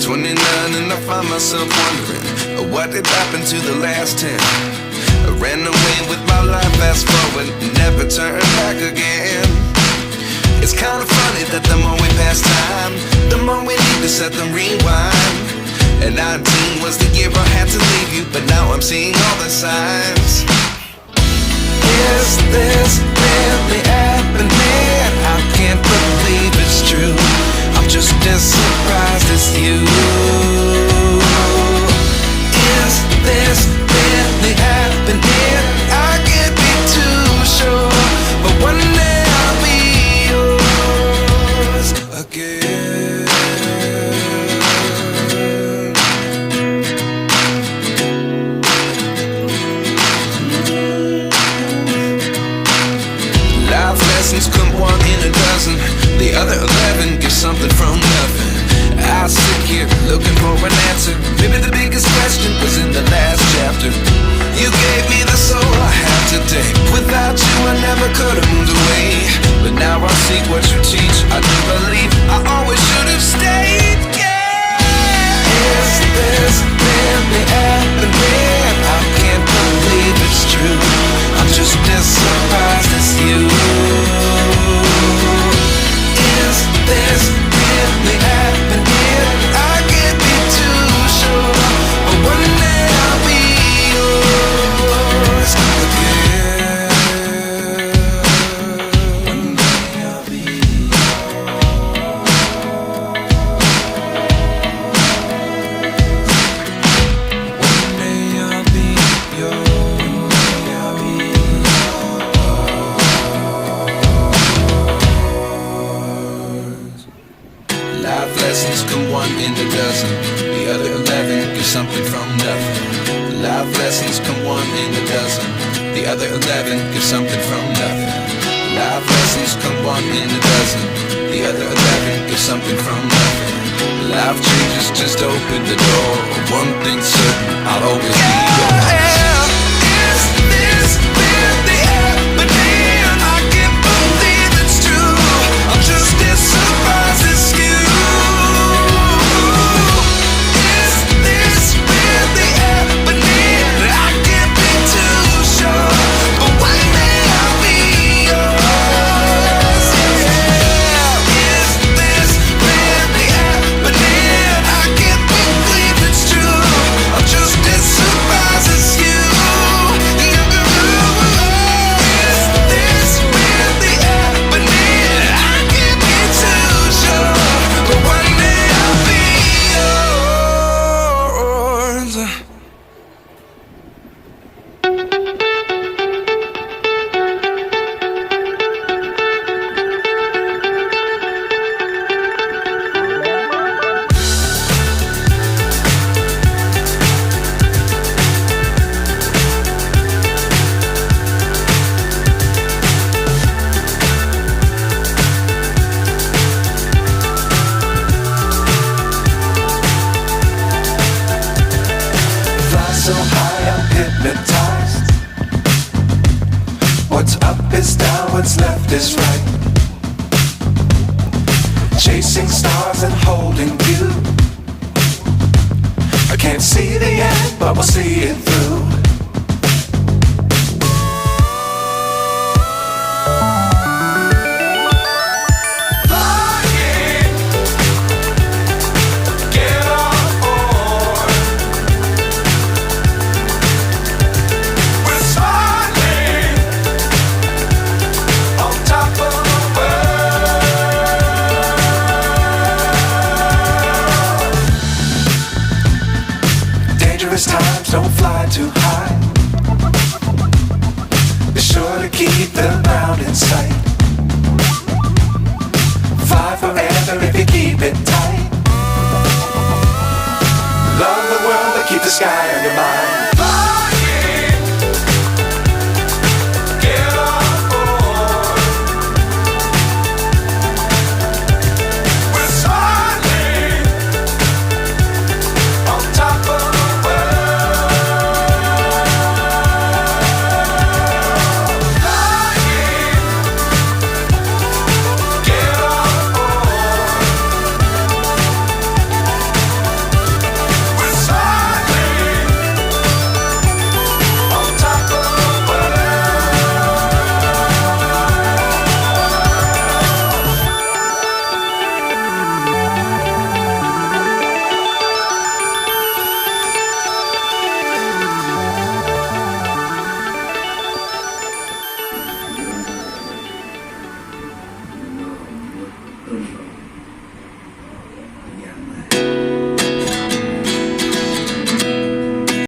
29 and I find myself wondering what did happen to the last 10. I ran away with my life, fast forward, never turn back again. It's kind of funny that the more we pass time, the more we need to set the rewind. And 19 was the year I had to leave you, but now I'm seeing all the signs. Is this really happening? I can't believe it's true. I'm just as surprised as you. Is this really happening? I can't be too sure, but one day I'll be yours again. Life lessons come one in a dozen. The other 11 give something from nothing. I sit here looking for an answer. Maybe the biggest question was in the last chapter. You gave me the soul I have today. Without you I never could have moved away. But now I see what you teach. I do believe I always should have stayed. Yeah. Is this really happening? I can't believe it's true. I'm just as surprised as you. Is this really happening? I can't be too sure, but one day I'll be yours again. One day I'll be yours. One day I'll be yours. One day I'll be yours. Life lessons come one in a dozen. The other 11 give something from nothing. Life lessons come one in a dozen. The other 11 give something from nothing. Life lessons come one in a dozen. The other 11 give something from nothing. Life changes, just open the door. One thing's certain, I'll always be yours. Is this really happening? I can't believe it's true. I'm just as surprised as you. Is this really happening? I can't be too sure, but one day I'll be yours. Yeah. Is this really happening? I can't believe it's true. I'm just as surprised as you. Is this really happening? I can't be too sure, but one day I'll be yours. Fly so high, I'm hypnotized. What's up is down, what's left is right. Chasing stars and holding you. I can't see the end, but we'll see it through. Flying, get on board. We're smiling on top of the world. Dangerous times, don't fly too high. Be sure to keep the ground in sight. Fly forever if you keep it tight. Love the world, but keep the sky on your mind.